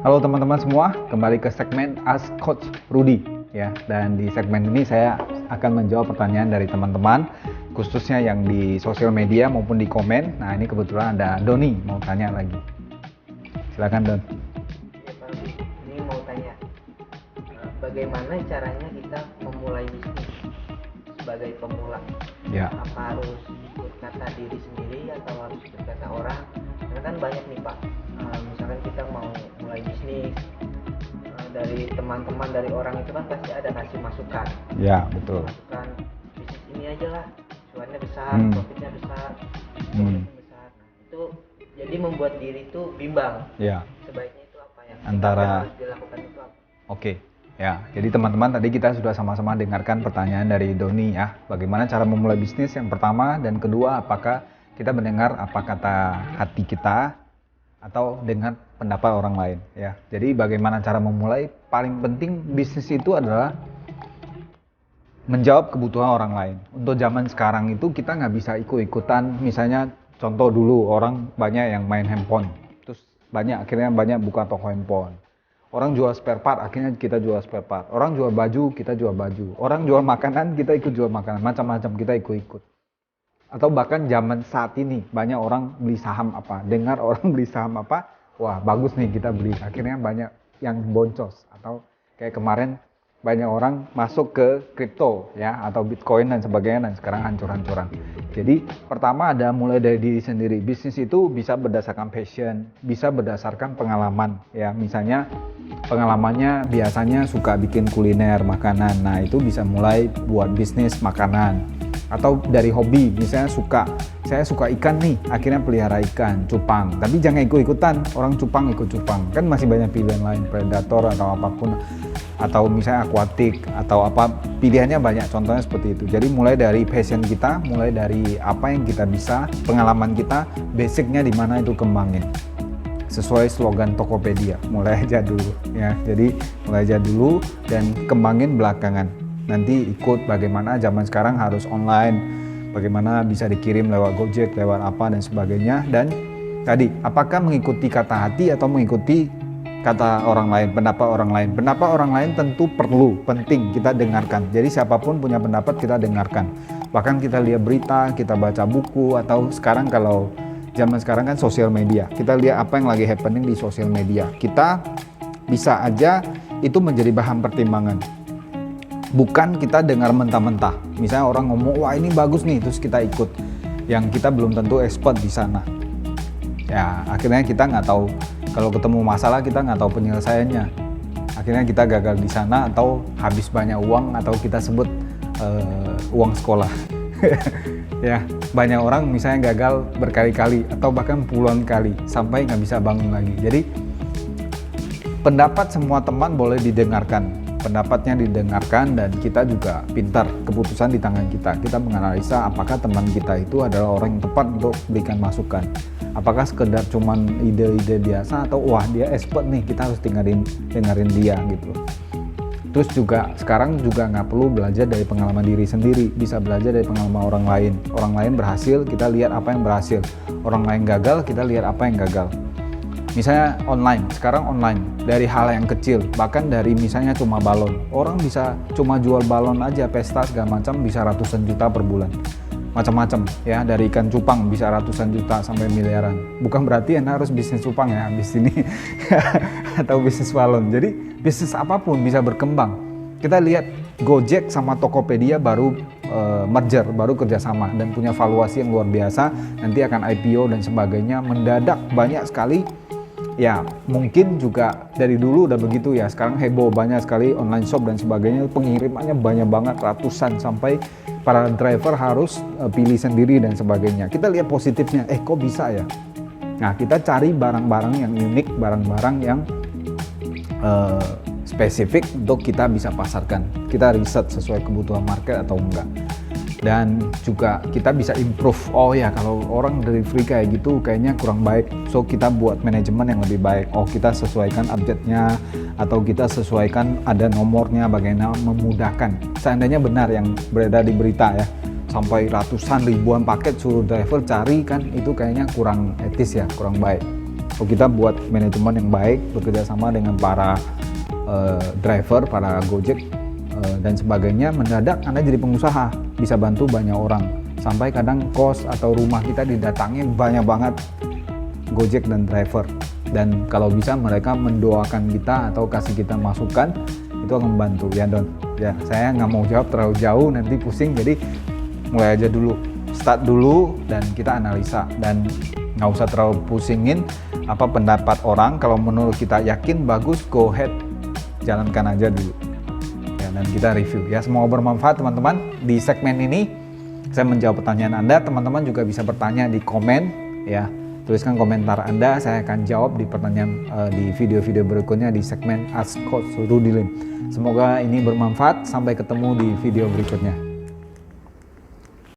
Halo teman-teman semua, kembali ke segmen Ask Coach Rudy ya. Dan di segmen ini saya akan menjawab pertanyaan dari teman-teman, khususnya yang di sosial media maupun di komen. Nah, ini kebetulan ada Doni mau tanya lagi. Silakan Don. Ya Pak Rudi, ini mau tanya, bagaimana caranya kita memulai bisnis sebagai pemula? Ya. Apa harus ikut kata diri sendiri atau harus ikut kata orang? Karena kan banyak nih Pak, misalkan kita mau mulai bisnis, dari teman-teman, dari orang itu kan pasti ada kasih masukan. Ya, betul. Masukan bisnis ini aja lah, cuannya besar, profitnya besar, besar. Nah, itu jadi membuat diri itu bimbang. Ya. Sebaiknya itu apa yang Antara harus dilakukan itu apa? Oke. Ya, jadi teman-teman tadi kita sudah sama-sama dengarkan pertanyaan dari Doni ya. Bagaimana cara memulai bisnis yang pertama, dan kedua, apakah kita mendengar apa kata hati kita atau dengan pendapat orang lain ya. Jadi bagaimana cara memulai, paling penting bisnis itu adalah menjawab kebutuhan orang lain. Untuk zaman sekarang itu kita nggak bisa ikut-ikutan, misalnya contoh dulu orang banyak yang main handphone, terus akhirnya banyak buka toko handphone. Orang jual spare part, akhirnya kita jual spare part. Orang jual baju, kita jual baju. Orang jual makanan, kita ikut jual makanan. Macam-macam kita ikut-ikut. Atau bahkan zaman saat ini, banyak orang beli saham apa. Dengar orang beli saham apa, wah bagus nih kita beli. Akhirnya banyak yang boncos. Atau kayak kemarin, banyak orang masuk ke kripto ya, atau bitcoin dan sebagainya, dan sekarang hancur-hancuran. Jadi pertama ada mulai dari diri sendiri. Bisnis itu bisa berdasarkan passion, bisa berdasarkan pengalaman ya. Misalnya pengalamannya biasanya suka bikin kuliner, makanan. Nah, itu bisa mulai buat bisnis makanan. Atau dari hobi, misalnya saya suka ikan nih, akhirnya pelihara ikan, cupang. Tapi jangan ikut-ikutan, orang cupang ikut cupang. Kan masih banyak pilihan lain, predator atau apapun. Atau misalnya akuatik, atau apa, pilihannya banyak, contohnya seperti itu. Jadi mulai dari passion kita, mulai dari apa yang kita bisa, pengalaman kita, basicnya di mana itu kembangin. Sesuai slogan Tokopedia, mulai aja dulu ya. Jadi mulai aja dulu dan kembangin belakangan. Nanti ikut bagaimana zaman sekarang harus online, bagaimana bisa dikirim lewat Gojek, lewat apa dan sebagainya. Dan tadi, apakah mengikuti kata hati atau mengikuti kata orang lain, pendapat orang lain? Pendapat orang lain tentu perlu, penting kita dengarkan. Jadi siapapun punya pendapat kita dengarkan. Bahkan kita lihat berita, kita baca buku, atau sekarang kalau zaman sekarang kan sosial media, kita lihat apa yang lagi happening di sosial media. Kita bisa aja itu menjadi bahan pertimbangan. Bukan kita dengar mentah-mentah. Misalnya orang ngomong, wah ini bagus nih, terus kita ikut. Yang kita belum tentu expert di sana. Ya, akhirnya kita nggak tahu, kalau ketemu masalah kita nggak tahu penyelesaiannya. Akhirnya kita gagal di sana, atau habis banyak uang, atau kita sebut uang sekolah. Ya, banyak orang misalnya gagal berkali-kali atau bahkan puluhan kali sampai nggak bisa bangun lagi. Jadi pendapat semua teman boleh didengarkan, pendapatnya didengarkan, dan kita juga pintar, keputusan di tangan kita. Kita menganalisa apakah teman kita itu adalah orang yang tepat untuk berikan masukan. Apakah sekedar cuman ide-ide biasa, atau wah dia expert nih, kita harus dengerin dia gitu. Terus juga sekarang juga nggak perlu belajar dari pengalaman diri sendiri, bisa belajar dari pengalaman orang lain. Orang lain berhasil, kita lihat apa yang berhasil. Orang lain gagal, kita lihat apa yang gagal. Misalnya sekarang online, dari hal yang kecil, bahkan dari misalnya cuma balon. Orang bisa cuma jual balon aja, pesta segala macam, bisa ratusan juta per bulan. Macam-macam ya, dari ikan cupang bisa ratusan juta sampai miliaran. Bukan berarti Anda harus bisnis cupang ya, habis ini atau bisnis balon. Jadi bisnis apapun bisa berkembang. Kita lihat Gojek sama Tokopedia baru merger, baru kerjasama dan punya valuasi yang luar biasa. Nanti akan IPO dan sebagainya, mendadak banyak sekali. Ya mungkin juga dari dulu udah begitu ya, sekarang heboh, banyak sekali online shop dan sebagainya, pengirimannya banyak banget, ratusan, sampai para driver harus pilih sendiri dan sebagainya. Kita lihat positifnya, kok bisa ya? Nah, kita cari barang-barang yang unik, barang-barang yang spesifik untuk kita bisa pasarkan. Kita riset sesuai kebutuhan market atau enggak. Dan juga kita bisa improve, oh ya kalau orang delivery kayak gitu kayaknya kurang baik, so kita buat manajemen yang lebih baik. Oh kita sesuaikan update-nya, atau kita sesuaikan ada nomornya, bagaimana memudahkan. Seandainya benar yang beredar di berita ya, sampai ratusan ribuan paket suruh driver cari, kan itu kayaknya kurang etis ya, kurang baik. Kalau kita buat manajemen yang baik, bekerja sama dengan para driver, para Gojek dan sebagainya, mendadak Anda jadi pengusaha, bisa bantu banyak orang. Sampai kadang kos atau rumah kita didatangi banyak banget Gojek dan driver. Dan kalau bisa mereka mendoakan kita atau kasih kita masukan, itu akan membantu ya Don. Ya, saya nggak mau jawab terlalu jauh, nanti pusing, jadi mulai aja dulu. Start dulu dan kita analisa, dan nggak usah terlalu pusingin apa pendapat orang. Kalau menurut kita yakin bagus, go ahead, jalankan aja dulu ya, dan kita review ya. Semoga bermanfaat teman-teman. Di segmen ini saya menjawab pertanyaan Anda. Teman-teman juga bisa bertanya di komen ya, tuliskan komentar Anda, saya akan jawab di pertanyaan di video-video berikutnya di segmen Ask Coach Rudy Lim. Semoga ini bermanfaat. Sampai ketemu di video berikutnya.